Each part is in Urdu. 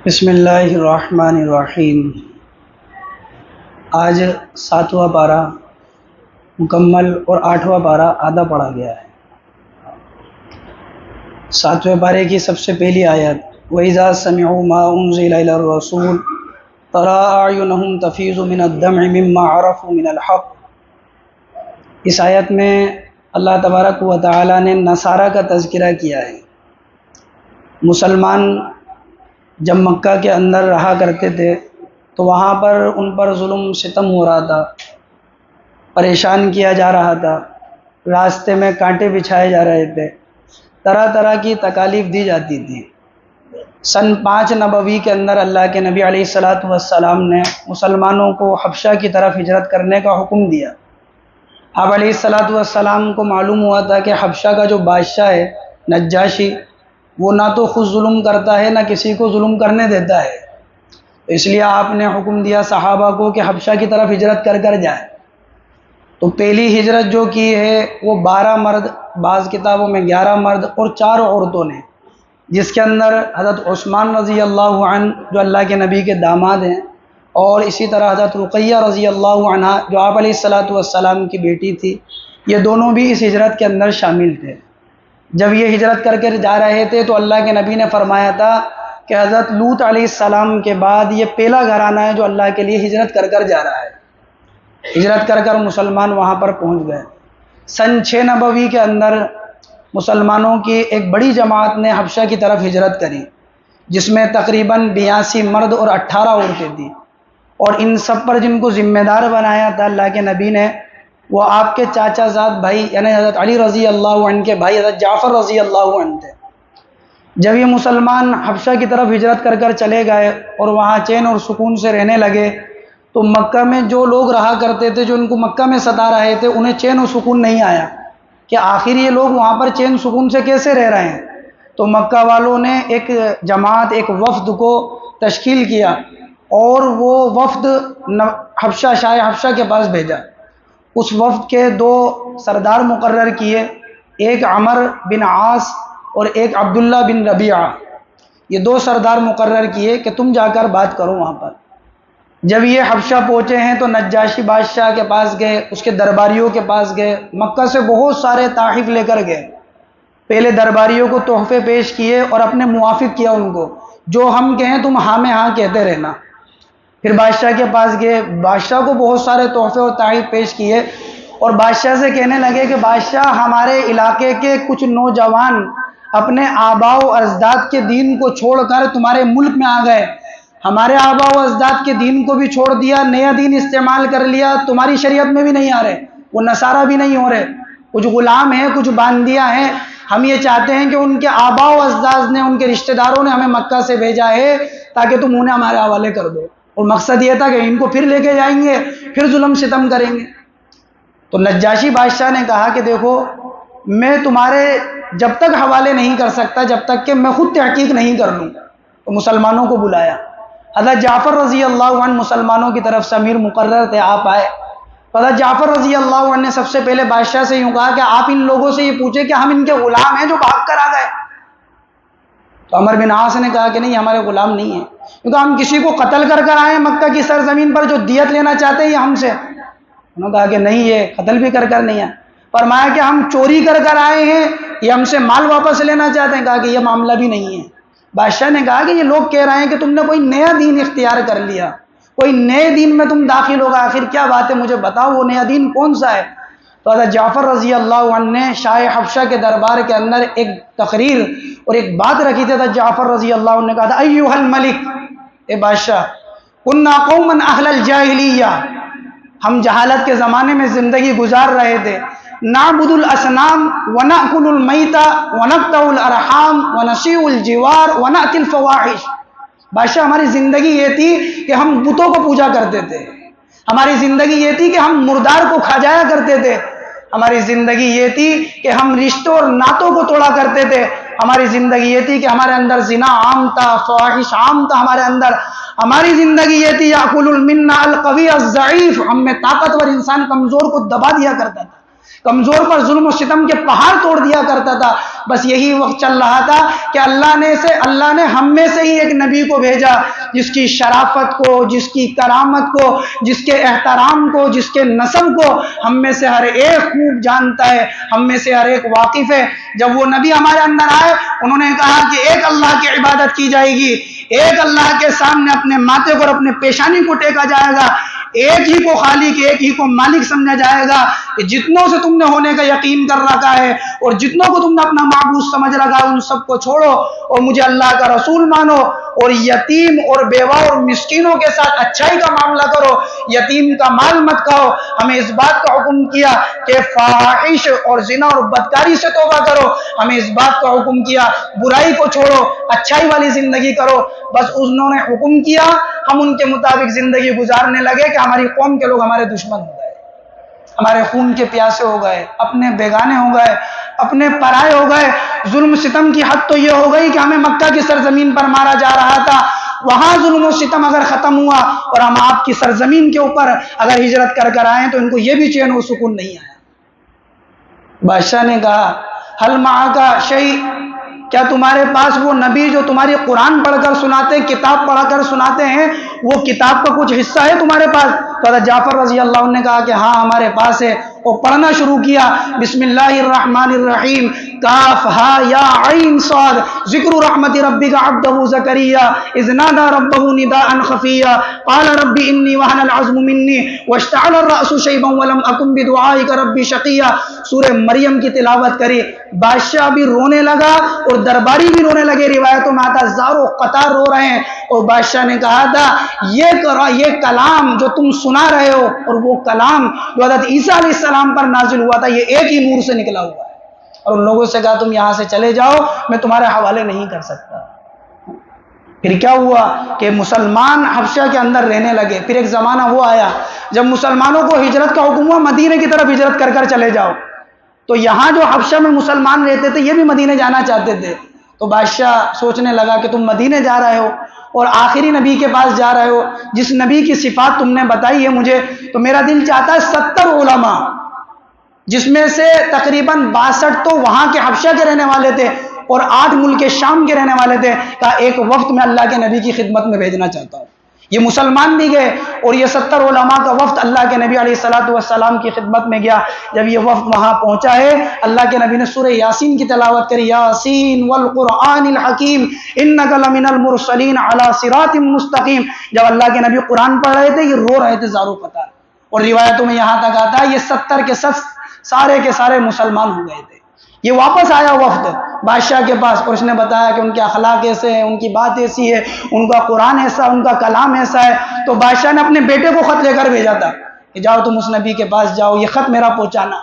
بسم اللہ الرحمن الرحیم۔ آج 7واں پارہ مکمل اور 8واں پارہ آدھا پڑھا گیا ہے۔ 7ویں پارے کی سب سے پہلی آیت وَإِذَا سَمِعُوا مَا أُنزِلَ إِلَى الرَّسُولِ تَرَىٰ أَعْيُنَهُمْ تَفِيضُ مِنَ الدَّمْعِ مِمَّا عَرَفُوا مِنَ الْحَقِّ۔ اس آیت میں اللہ تبارک و تعالی نے نصارہ کا تذکرہ کیا ہے۔ مسلمان جب مکہ کے اندر رہا کرتے تھے تو وہاں پر ان پر ظلم ستم ہو رہا تھا، پریشان کیا جا رہا تھا، راستے میں کانٹے بچھائے جا رہے تھے، طرح طرح کی تکالیف دی جاتی تھی۔ سن 5 نبوی کے اندر اللہ کے نبی علیہ السلام نے مسلمانوں کو حبشہ کی طرف ہجرت کرنے کا حکم دیا۔ آپ علیہ السلام کو معلوم ہوا تھا کہ حبشہ کا جو بادشاہ ہے نجاشی، وہ نہ تو خود ظلم کرتا ہے نہ کسی کو ظلم کرنے دیتا ہے، تو اس لیے آپ نے حکم دیا صحابہ کو کہ حبشہ کی طرف ہجرت کر جائیں۔ تو پہلی ہجرت جو کی ہے وہ 12 مرد، بعض کتابوں میں 11 مرد اور 4 عورتوں نے، جس کے اندر حضرت عثمان رضی اللہ عنہ جو اللہ کے نبی کے داماد ہیں، اور اسی طرح حضرت رقیہ رضی اللہ عنہ جو آپ علیہ السلام کی بیٹی تھی، یہ دونوں بھی اس ہجرت کے اندر شامل تھے۔ جب یہ ہجرت کر کے جا رہے تھے تو اللہ کے نبی نے فرمایا تھا کہ حضرت لوط علیہ السلام کے بعد یہ پہلا گھرانہ ہے جو اللہ کے لیے ہجرت کر جا رہا ہے۔ ہجرت کر مسلمان وہاں پر پہنچ گئے۔ سن 6 نبوی کے اندر مسلمانوں کی ایک بڑی جماعت نے حبشہ کی طرف ہجرت کری، جس میں تقریباً 82 مرد اور 18 عورتیں تھیں، اور ان سب پر جن کو ذمہ دار بنایا تھا اللہ کے نبی نے، وہ آپ کے چاچا زاد بھائی یعنی حضرت علی رضی اللہ عنہ کے بھائی حضرت جعفر رضی اللہ عنہ تھے۔ جب یہ مسلمان حبشہ کی طرف ہجرت کر چلے گئے اور وہاں چین اور سکون سے رہنے لگے، تو مکہ میں جو لوگ رہا کرتے تھے، جو ان کو مکہ میں ستا رہے تھے، انہیں چین و سکون نہیں آیا کہ آخر یہ لوگ وہاں پر چین سکون سے کیسے رہ رہے ہیں۔ تو مکہ والوں نے ایک جماعت، ایک وفد کو تشکیل کیا، اور وہ وفد حبشہ، شاہ حبشہ کے پاس بھیجا۔ اس وفد کے 2 سردار مقرر کیے، ایک عمر بن عاص اور ایک عبداللہ بن ربیعہ۔ یہ 2 سردار مقرر کیے کہ تم جا کر بات کرو وہاں پر۔ جب یہ حبشہ پہنچے ہیں تو نجاشی بادشاہ کے پاس گئے، اس کے درباریوں کے پاس گئے، مکہ سے بہت سارے تحائف لے کر گئے۔ پہلے درباریوں کو تحفے پیش کیے اور اپنے موافق کیا ان کو، جو ہم کہیں تم ہاں میں ہاں کہتے رہنا۔ پھر بادشاہ کے پاس گئے، بادشاہ کو بہت سارے تحفے اور تحائف پیش کیے، اور بادشاہ سے کہنے لگے کہ بادشاہ، ہمارے علاقے کے کچھ نوجوان اپنے آباء و اجداد کے دین کو چھوڑ کر تمہارے ملک میں آ گئے، ہمارے آباء و اجداد کے دین کو بھی چھوڑ دیا، نیا دین استعمال کر لیا، تمہاری شریعت میں بھی نہیں آ رہے، وہ نصارہ بھی نہیں ہو رہے، کچھ غلام ہیں، کچھ باندیاں ہیں۔ ہم یہ چاہتے ہیں کہ ان کے آباء و اجداد نے، ان کے رشتہ داروں نے ہمیں مکہ سے بھیجا ہے تاکہ تم انہیں ہمارے حوالے کر دو، اور مقصد یہ تھا کہ ان کو پھر لے کے جائیں گے، پھر ظلم ستم کریں گے۔ تو نجاشی بادشاہ نے کہا کہ دیکھو، میں تمہارے جب تک حوالے نہیں کر سکتا جب تک کہ میں خود تحقیق نہیں کر لوں۔ تو مسلمانوں کو بلایا، حضرت جعفر رضی اللہ عنہ مسلمانوں کی طرف سے امیر مقرر تھے، آپ آئے۔ حضرت جعفر رضی اللہ عنہ نے سب سے پہلے بادشاہ سے یوں کہا کہ آپ ان لوگوں سے یہ پوچھیں کہ ہم ان کے غلام ہیں جو بھاگ کر آ گئے۔ تو عمر بن عاص نے کہا کہ نہیں، ہمارے غلام نہیں ہیں، کیونکہ ہم کسی کو قتل کر آئے ہیں مکہ کی سرزمین پر جو دیت لینا چاہتے ہیں یہ ہم سے۔ انہوں نے کہا کہ نہیں، یہ قتل بھی کر نہیں ہے۔ فرمایا کہ ہم چوری کر آئے ہیں، یہ ہم سے مال واپس لینا چاہتے ہیں۔ کہا کہ یہ معاملہ بھی نہیں ہے۔ بادشاہ نے کہا کہ یہ لوگ کہہ رہے ہیں کہ تم نے کوئی نیا دین اختیار کر لیا، کوئی نئے دین میں تم داخل ہوگا، آخر کیا بات ہے، مجھے بتاؤ وہ نیا دین کون سا ہے۔ تو حضرت جعفر رضی اللہ عنہ نے شاہ حبشہ کے دربار کے اندر ایک تقریر اور ایک بات رکھی تھی۔ حضرت جعفر رضی اللہ عنہ نے کہا تھا ایھا الملک، اے بادشاہ، کنا قوما اہل الجاہلیہ، ہم جہالت کے زمانے میں زندگی گزار رہے تھے، نعبد الاصنام ونأکل المیت ونقطع الارحام ونصیع الجوار ونأتی الفواحش۔ بادشاہ، ہماری زندگی یہ تھی کہ ہم بتوں کو پوجا کرتے تھے، ہماری زندگی یہ تھی کہ ہم مردار کو کھا جایا کرتے تھے، ہماری زندگی یہ تھی کہ ہم رشتوں اور ناتوں کو توڑا کرتے تھے، ہماری زندگی یہ تھی کہ ہمارے اندر زنا عام تھا، فواحش عام تھا ہمارے اندر، ہماری زندگی یہ تھی یاکل منا القوی الضعیف، ہم میں طاقتور انسان کمزور کو دبا دیا کرتا تھا۔ کمزور پر ظلم و ستم کے پہاڑ توڑ دیا کرتا تھا. بس یہی وقت چل رہا تھا کہ اللہ نے ہم میں سے ہی ایک نبی کو بھیجا جس کی شرافت کو، جس کی کرامت کو، جس کے احترام کو، جس کے نسب کو ہم میں سے ہر ایک خوب جانتا ہے، ہم میں سے ہر ایک واقف ہے. جب وہ نبی ہمارے اندر آئے، انہوں نے کہا کہ ایک اللہ کی عبادت کی جائے گی، ایک اللہ کے سامنے اپنے ماتھے پر اپنے پیشانی کو ٹیکا جائے گا، ایک ہی کو خالق، ایک ہی کو مالک سمجھا جائے گا. کہ جتنوں سے تم نے ہونے کا یقین کر رکھا ہے اور جتنوں کو تم نے اپنا معبود سمجھ رکھا ہے، ان سب کو چھوڑو اور مجھے اللہ کا رسول مانو، اور یتیم اور بیوہ اور مسکینوں کے ساتھ اچھائی کا معاملہ کرو، یتیم کا مال مت کھاؤ. ہمیں اس بات کا حکم کیا کہ فاحش اور زنا اور بدکاری سے توبہ کرو. ہمیں اس بات کا حکم کیا برائی کو چھوڑو، اچھائی والی زندگی کرو. بس انہوں نے حکم کیا، ہم ان کے مطابق زندگی گزارنے لگے کہ ہماری قوم کے لوگ ہمارے دشمن ہو گئے، ہمارے خون کے پیاسے ہو گئے، اپنے بیگانے ہو گئے، اپنے پرائے ہو گئے. ظلم ستم کی حد تو یہ ہو گئی کہ ہمیں مکہ کی سرزمین پر مارا جا رہا تھا، وہاں ظلم و ستم اگر ختم ہوا اور ہم آپ کی سرزمین کے اوپر اگر ہجرت کر آئیں تو ان کو یہ بھی چین و سکون نہیں آیا. بادشاہ نے کہا حل معاکا شیء، کیا تمہارے پاس وہ نبی جو تمہاری قرآن پڑھ کر سناتے ہیں، کتاب پڑھ کر سناتے ہیں، وہ کتاب کا کچھ حصہ ہے تمہارے پاس؟ تو حضرت جعفر رضی اللہ عنہ نے کہا کہ ہاں ہمارے پاس ہے. اور پڑھنا شروع کیا، بسم اللہ الرحمن الرحیم، کاف ہا یا عین صاد، ذکر رحمت ربک عبدہ زکریا اذ نادى ربہ نداء خفیا قال رب انی وہن العظم منی واشتعل الرأس شیبا ولم اکن بدعائک ربی شقیا. سورہ مریم کی تلاوت کری. بادشاہ بھی رونے لگا اور درباری بھی رونے لگے. روایتوں میں آتا زاروں قطار رو رہے ہیں. اور بادشاہ نے کہا تھا یہ کلام جو تم سنا رہے ہو اور وہ کلام جو حضرت عیسیٰ علیہ السلام پر نازل ہوا تھا، یہ ایک ہی نور سے نکلا ہوا ہے. اور ان لوگوں سے کہا تم یہاں سے چلے جاؤ، میں تمہارے حوالے نہیں کر سکتا. پھر کیا ہوا کہ مسلمان حبشہ کے اندر رہنے لگے. پھر ایک زمانہ وہ آیا جب مسلمانوں کو ہجرت کا حکم ہوا، مدینے کی طرف ہجرت کر چلے جاؤ. تو یہاں جو حبشہ میں مسلمان رہتے تھے یہ بھی مدینے جانا چاہتے تھے. تو بادشاہ سوچنے لگا کہ تم مدینے جا رہے ہو اور آخری نبی کے پاس جا رہے ہو، جس نبی کی صفات تم نے بتائی ہے مجھے، تو میرا دل چاہتا ہے 70 علماء، جس میں سے تقریباً 62 تو وہاں کے حبشہ کے رہنے والے تھے اور 8 ملک شام کے رہنے والے تھے، کا ایک وفد میں اللہ کے نبی کی خدمت میں بھیجنا چاہتا ہوں. یہ مسلمان بھی گئے اور یہ 70 علماء کا وفد اللہ کے نبی علیہ السلام کی خدمت میں گیا. جب یہ وفد وہاں پہنچا ہے، اللہ کے نبی نے سورہ یاسین کی تلاوت کری، یاسین والقرآن الحکیم انک لمن المرسلین علی صراط مستقیم. جب اللہ کے نبی قرآن پڑھ رہے تھے یہ رو رہے تھے زاروں قطار. اور روایتوں میں یہاں تک آتا ہے یہ 70 کے سارے کے سارے مسلمان ہو گئے تھے. یہ واپس آیا وفد بادشاہ کے پاس اور اس نے بتایا کہ ان کے اخلاق ایسے ہیں، ان کی بات ایسی ہے، ان کا قرآن ایسا، ان کا کلام ایسا ہے. تو بادشاہ نے اپنے بیٹے کو خط لے کر بھیجا تھا کہ جاؤ تم اس نبی کے پاس جاؤ، یہ خط میرا پہنچانا.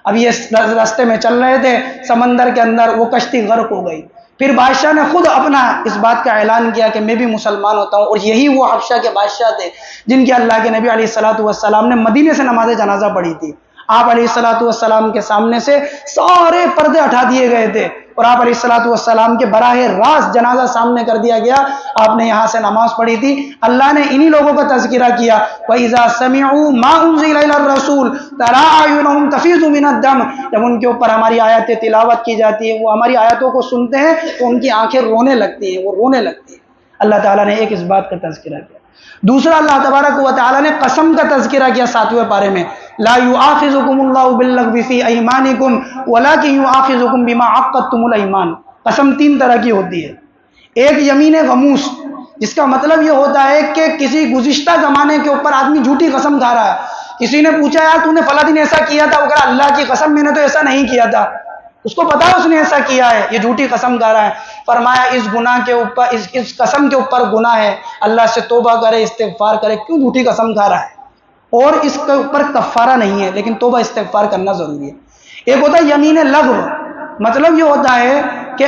اب یہ راستے میں چل رہے تھے، سمندر کے اندر وہ کشتی غرق ہو گئی. پھر بادشاہ نے خود اپنا اس بات کا اعلان کیا کہ میں بھی مسلمان ہوتا ہوں. اور یہی وہ حبشہ کے بادشاہ تھے جن کے اللہ کے نبی علیہ السلام نے مدینے سے نماز جنازہ پڑھی تھی. آپ علیہ السلام کے سامنے سے سارے پردے ہٹا دیے گئے تھے اور آپ علیہ السلام کے براہ راست جنازہ سامنے کر دیا گیا. آپ نے یہاں سے نماز پڑھی تھی. اللہ نے انہی لوگوں کا تذکرہ کیا، وَإِذَا سَمِعُوا مَا أُنزِلَ إِلَى الرَّسُولِ تَرَىٰ أَعْيُنَهُمْ تَفِيضُ مِنَ الدَّمْعِ. جب ان کے اوپر ہماری آیتیں تلاوت کی جاتی ہے، وہ ہماری آیتوں کو سنتے ہیں تو ان کی آنکھیں رونے لگتی ہیں، وہ رونے لگتی ہیں. اللہ تعالیٰ نے ایک اس بات کا تذکرہ کیا. دوسرا اللہ تبارک و تعالیٰ نے قسم کا تذکرہ کیا 7ویں پارے میں، لا یؤاخذکم اللہ باللغو فی ایمانکم ولکن یؤاخذکم بما عقدتم الایمان. قسم 3 طرح کی ہوتی ہے. ایک یمین غموس، جس کا مطلب یہ ہوتا ہے کہ کسی گزشتہ زمانے کے اوپر آدمی جھوٹی قسم کھا رہا ہے. کسی نے پوچھا یار تو نے فلاں دن ایسا کیا تھا، وہ کہا اللہ کی قسم میں نے تو ایسا نہیں کیا تھا. اس کو پتا اس نے ایسا کیا ہے، یہ جھوٹی قسم کھا رہا ہے. فرمایا اس گناہ کے اوپر، اس قسم کے اوپر گناہ ہے، اللہ سے توبہ کرے، استغفار کرے. کیوں جھوٹی قسم کھا رہا ہے؟ اور اس کے اوپر کفارہ نہیں ہے، لیکن توبہ استغفار کرنا ضروری ہے. ایک ہوتا ہے یمین لغو، مطلب یہ ہوتا ہے کہ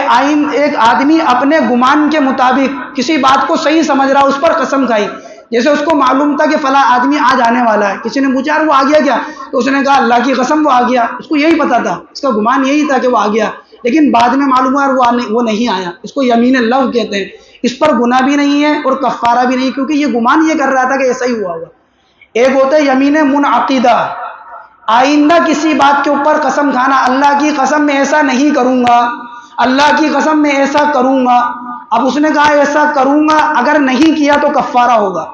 ایک آدمی اپنے گمان کے مطابق کسی بات کو صحیح سمجھ رہا، اس پر قسم کھائی. جیسے اس کو معلوم تھا کہ فلاں آدمی آج آنے والا ہے، کسی نے پوچھا وہ آ گیا کیا، تو اس نے کہا اللہ کی قسم وہ آ گیا. اس کو یہی پتا تھا، اس کا گمان یہی تھا کہ وہ آ گیا، لیکن بعد میں معلوم ہوا وہ نہیں آیا. اس کو یمین لغو کہتے ہیں. اس پر گناہ بھی نہیں ہے اور کفارہ بھی نہیں، کیونکہ یہ گمان یہ کر رہا تھا کہ ایسا ہی ہوا ہوگا. ایک ہوتا ہے یمین منعقدہ، آئندہ کسی بات کے اوپر قسم کھانا، اللہ کی قسم میں ایسا نہیں کروں گا، اللہ کی قسم میں ایسا کروں گا. اب اس نے کہا ایسا کروں گا، اگر نہیں کیا تو کفارہ ہوگا.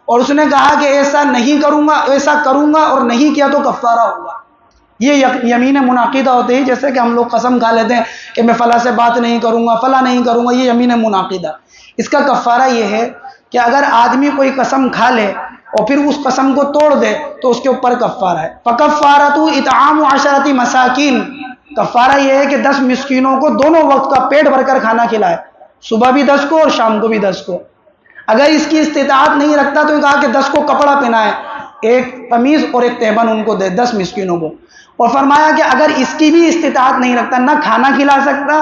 اور اس نے کہا کہ ایسا نہیں کروں گا، ایسا کروں گا اور نہیں کیا تو کفارہ ہوگا. یہ یمین منعقدہ ہوتی ہے. جیسے کہ ہم لوگ قسم کھا لیتے ہیں کہ میں فلاں سے بات نہیں کروں گا، فلاں نہیں کروں گا، یہ یمین منعقدہ. اس کا کفارہ یہ ہے کہ اگر آدمی کوئی قسم کھا لے اور پھر اس قسم کو توڑ دے تو اس کے اوپر کفارہ ہے. فَكَفَّارَتُ اِطْعَامُ عَشَرَةِ مساکین. کفارہ یہ ہے کہ 10 مسکینوں کو دونوں وقت کا پیٹ بھر کر کھانا کھلائے، صبح بھی 10 کو اور شام کو بھی 10 کو. اگر اس کی استطاعت نہیں رکھتا تو کہا کہ 10 کو کپڑا پہنائے، ایک قمیض اور ایک تہبند ان کو دے 10 مسکینوں کو. اور فرمایا کہ اگر اس کی بھی استطاعت نہیں رکھتا، نہ کھانا کھلا سکتا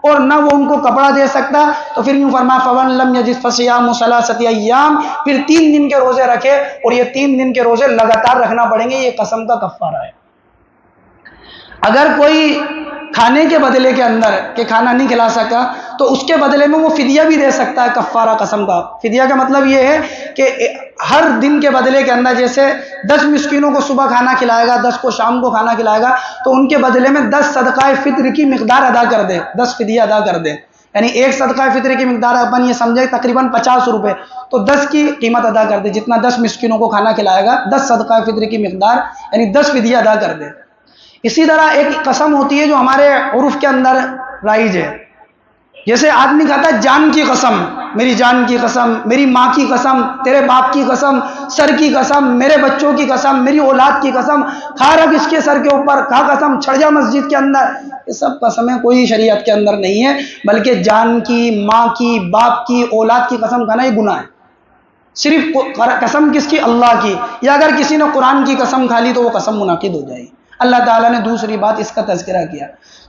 اور نہ وہ ان کو کپڑا دے سکتا، تو پھر یوں فرمایا فَمَن لَمْ يَجِدْ فَصِيَامُ ثَلَاثَةِ أَيَّامٍ. پھر 3 دن کے روزے رکھے، اور یہ 3 دن کے روزے لگاتار رکھنا پڑیں گے. یہ قسم کا کفارہ ہے. اگر کوئی کھانے کے بدلے کے اندر کہ کھانا نہیں کھلا سکا تو اس کے بدلے میں وہ فدیہ بھی دے سکتا ہے. کفارہ قسم کا فدیہ کا مطلب یہ ہے کہ ہر دن کے بدلے کے اندر جیسے 10 مسکینوں کو صبح کھانا کھلائے گا، 10 کو شام کو کھانا کھلائے گا، تو ان کے بدلے میں 10 صدقہ فطر کی مقدار ادا کر دے، 10 فدیہ ادا کر دے. یعنی ایک صدقہ فطر کی مقدار اپن یہ سمجھے تقریباً 50 روپے، تو 10 کی قیمت ادا کر دے. جتنا 10 مسکینوں کو کھانا کھلائے گا، 10 صدقہ فطر کی مقدار یعنی 10 فدیہ ادا کر دے. اسی طرح ایک قسم ہوتی ہے جو ہمارے عرف کے اندر رائج ہے. جیسے آدمی کہتا ہے جان کی قسم، میری جان کی قسم، میری ماں کی قسم، تیرے باپ کی قسم، سر کی قسم، میرے بچوں کی قسم، میری اولاد کی قسم، کھا رکھ اس کے سر کے اوپر، کھا قسم، چھڑ جا مسجد کے اندر. یہ سب قسمیں کوئی شریعت کے اندر نہیں ہے، بلکہ جان کی، ماں کی، باپ کی، اولاد کی قسم کھانا یہ گناہ ہے. صرف قسم کس کی؟ اللہ کی. یا اگر کسی نے قرآن کی قسم کھا لی تو وہ قسم منعقد ہو جائے گی. اللہ تعالیٰ نے دوسری بات اس کا تذکرہ کیا.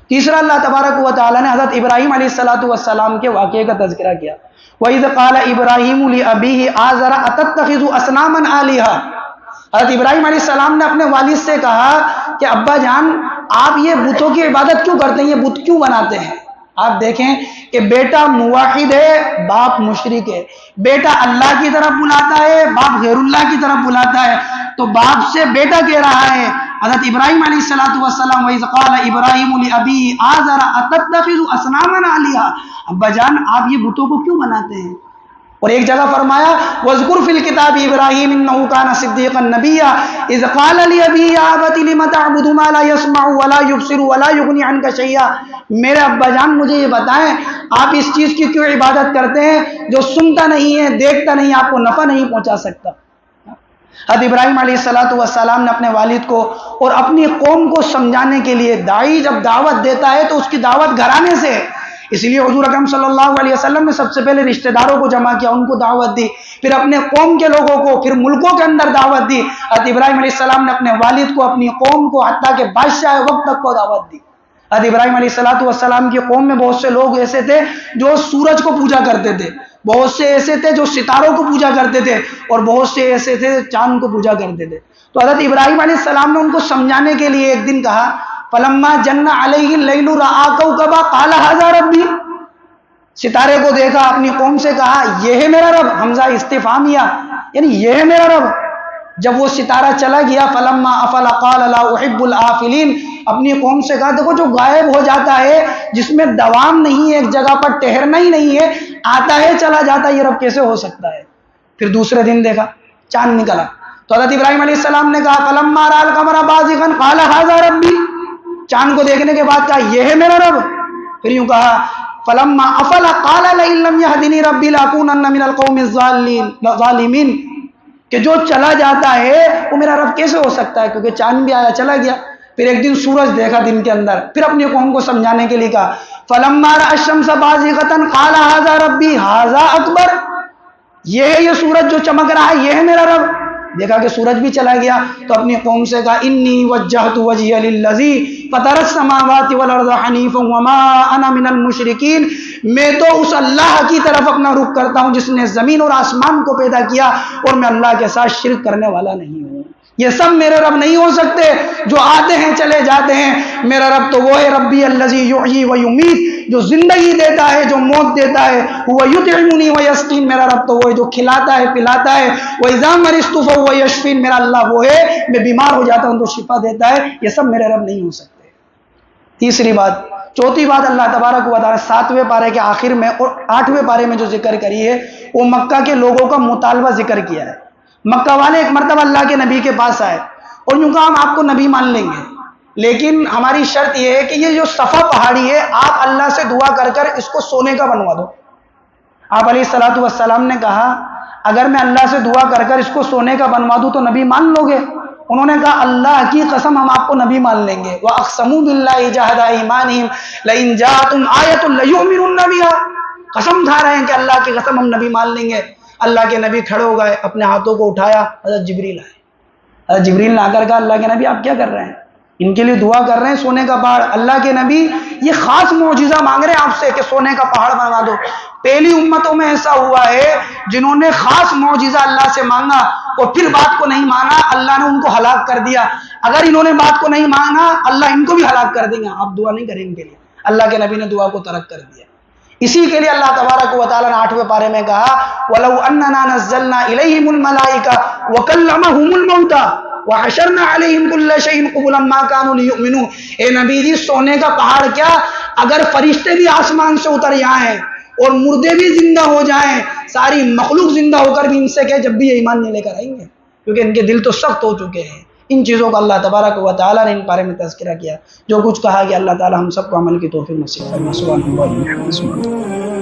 تیسرا اللہ تبارک و تعالیٰ نے حضرت ابراہیم علیہ السلام کے واقعے کا تذکرہ کیا. وَإِذْ قَالَ إِبْرَاهِيمُ لِأَبِيهِ آزَرَ أَتَتَّخِذُ أَصْنَامًا آلِهَةً. حضرت ابراہیم علیہ السلام نے اپنے والد سے کہا کہ ابا جان آپ یہ بتوں کی عبادت کیوں کرتے ہیں، یہ بت کیوں بناتے ہیں؟ آپ دیکھیں کہ بیٹا موحد ہے، باپ مشرک ہے. بیٹا اللہ کی طرف بلاتا ہے، باپ غیر اللہ کی طرف بلاتا ہے. تو باپ سے بیٹا کہہ رہا ہے حضرت ابراہیم علیہ السلام وَإِذْ قَالَ إِبْرَاهِيمُ لِأَبِيهِ آزَرَ أَتَتَّخِذُ أَصْنَامًا آلِهَةً. ابا جان آپ یہ بتوں کو کیوں بناتے ہیں؟ اور ایک جگہ فرمایا وَاذْكُرْ فِي الْكِتَابِ إِبْرَاهِيمَ إِنَّهُ كَانَ صِدِّيقًا نَبِيًّا إِذْ قَالَ لِأَبِيهِ يَا أَبَتِ لِمَ تَعْبُدُ مَا لَا يَسْمَعُ وَلَا يُبْصِرُ وَلَا يُغْنِي عَنْكَ شَيْئًا. میرے ابا جان مجھے یہ بتائیں آپ اس چیز کی کیوں عبادت کرتے ہیں جو سنتا نہیں ہے، دیکھتا نہیں، آپ کو نفع نہیں پہنچا سکتا. حضرت ابراہیم علیہ السلام نے اپنے والد کو اور اپنی قوم کو سمجھانے کے لیے، داعی جب دعوت دیتا ہے تو اس کی دعوت گھرانے سے ہے. اس لیے حضور اکرم صلی اللہ علیہ وسلم نے سب سے پہلے رشتہ داروں کو جمع کیا، ان کو دعوت دی، پھر اپنے قوم کے لوگوں کو، پھر ملکوں کے اندر دعوت دی. حضرت ابراہیم علیہ السلام نے اپنے والد کو، اپنی قوم کو، حتیٰ کہ بادشاہ وقت تک کو دعوت دی. حضرت ابراہیم علیہ السلام کی قوم میں بہت سے لوگ ایسے تھے جو سورج کو پوجا کرتے تھے، بہت سے ایسے تھے جو ستاروں کو پوجا کرتے تھے، اور بہت سے ایسے تھے چاند کو پوجا کرتے تھے. تو حضرت ابراہیم علیہ السلام نے ان کو سمجھانے کے لیے ایک دن کہا فَلَمَّا جَنَّ عَلَيْهِ اللَّيْلُ رَأَىٰ كَوْكَبًا قَالَ هَٰذَا رَبِّي. ستارے کو دیکھا، اپنی قوم سے کہا یہ ہے میرا رب، حمزہ استفہامیہ یعنی یہ ہے میرا رب. جب وہ ستارہ چلا گیا فَلَمَّا أَفَلَ قَالَ لَا أُحِبُّ الْآفِلِينَ. اپنی قوم سے کہا دیکھو جو غائب ہو جاتا ہے، جس میں دوام نہیں ہے، ایک جگہ پر ٹھہرنا ہی نہیں ہے، آتا ہے چلا جاتا ہے، یہ رب کیسے ہو سکتا ہے؟ پھر دوسرے دن دیکھا چاند نکلا تو حضرت ابراہیم علیہ السلام نے کہا فَلَمَّا رَأَى الْقَمَرَ بَازِغًا قَالَ هَٰذَا رَبِّي. چاند کو دیکھنے کے بعد کہا یہ ہے میرا رب. پھر یوں کہا فَلَمَّا أَفَلَ قَالَ لَئِن لَّمْ يَهْدِنِي رَبِّي لَأَكُونَنَّ مِنَ الْقَوْمِ الظَّالِمِينَ. کہ جو چلا جاتا ہے وہ میرا رب کیسے ہو سکتا ہے؟ کیونکہ چاند بھی آیا چلا گیا. پھر ایک دن سورج دیکھا دن کے اندر، پھر اپنی قوم کو سمجھانے کے لیے کہا فَلَمَّا رَأَى الشَّمْسَ بَازِغَةً قَالَ هَٰذَا رَبِّي هَٰذَا أَكْبَرُ. یہ ہے یہ سورج جو چمک رہا ہے، یہ ہے میرا رب. دیکھا کہ سورج بھی چلا گیا تو اپنی قوم سے کہا انی وجہت وجہی للذی فطر السماوات والارض حنیفا وما انا من المشرکین. میں تو اس اللہ کی طرف اپنا رخ کرتا ہوں جس نے زمین اور آسمان کو پیدا کیا، اور میں اللہ کے ساتھ شرک کرنے والا نہیں ہوں. یہ سب میرے رب نہیں ہو سکتے جو آتے ہیں چلے جاتے ہیں۔ میرا رب تو وہ ہے، ربی الذی یحیی و یمیت، جو زندگی دیتا ہے، جو موت دیتا ہے۔ وہ یطعمنی و یسقین، میرا رب تو وہ ہے جو کھلاتا ہے پلاتا ہے۔ وَإِذَا مَرِضْتُ فَهُوَ یشفین، میرا اللہ وہ ہے میں بیمار ہو جاتا ہوں تو شفا دیتا ہے۔ یہ سب میرے رب نہیں ہو سکتے۔ تیسری بات، چوتھی بات اللہ تبارک و تعالیٰ 7ویں پارے کے آخر میں اور 8ویں پارے میں جو ذکر کری ہے وہ مکہ کے لوگوں کا مطالبہ ذکر کیا ہے۔ مکہ والے ایک مرتبہ اللہ کے نبی کے پاس آئے اور یوں کہا ہم آپ کو نبی مان لیں گے، لیکن ہماری شرط یہ ہے کہ یہ جو صفا پہاڑی ہے آپ اللہ سے دعا کر کر اس کو سونے کا بنوا دو۔ آپ علیہ الصلوۃ والسلام نے کہا اگر میں اللہ سے دعا کر کر اس کو سونے کا بنوا دوں تو نبی مان لو گے؟ انہوں نے کہا اللہ کی قسم ہم آپ کو نبی مان لیں گے۔ وَأَقْسَمُوا بِاللَّهِ جَهْدَ أَيْمَانِهِمْ لَئِن جَاءَتْهُمْ آيَةٌ لَيُؤْمِنُنَّ بِهَا، قسم کھا رہے ہیں کہ اللہ کی قسم ہم نبی مان لیں گے۔ اللہ کے نبی کھڑے ہو گئے، اپنے ہاتھوں کو اٹھایا، حضرت جبریل آئے۔ حضرت جبریل نے آ کر کہا اللہ کے نبی آپ کیا کر رہے ہیں؟ ان کے لیے دعا کر رہے ہیں سونے کا پہاڑ۔ اللہ کے نبی یہ خاص معجزہ مانگ رہے ہیں آپ سے کہ سونے کا پہاڑ بنوا دو۔ پہلی امتوں میں ایسا ہوا ہے جنہوں نے خاص معجزہ اللہ سے مانگا اور پھر بات کو نہیں مانا، اللہ نے ان کو ہلاک کر دیا۔ اگر انہوں نے بات کو نہیں مانا اللہ ان کو بھی ہلاک کر دیں گے۔ آپ دعا نہیں کریں ان کے لیے، اللہ کے نبی نے دعا کو ترک کر دیا۔ اسی کے لیے اللہ تبارک و تعالیٰ نے 8ویں پارے میں کہا وَلَوْ أَنَّنَا نَزَّلْنَا إِلَيْهِمُ الْمَلَائِكَةَ وَكَلَّمَهُمُ الْمَوْتَى وَحَشَرْنَا عَلَيْهِمْ كُلَّ شَيْءٍ قُبُلًا مَا كَانُوا لِيُؤْمِنُوا۔ اے نبی جی سونے کا پہاڑ کیا، اگر فرشتے بھی آسمان سے اتر آئیں اور مردے بھی زندہ ہو جائیں، ساری مخلوق زندہ ہو کر بھی ان سے کہ جب بھی یہ ایمان نہیں لے کر آئیں گے، کیونکہ ان کے دل تو سخت ہو چکے ہیں۔ ان چیزوں کا اللہ تبارک و تعالیٰ نے ان بارے میں تذکرہ کیا۔ جو کچھ کہا کہ اللہ تعالیٰ ہم سب کو عمل کی توفیق نصیب فرمائے۔ سبحان اللہ۔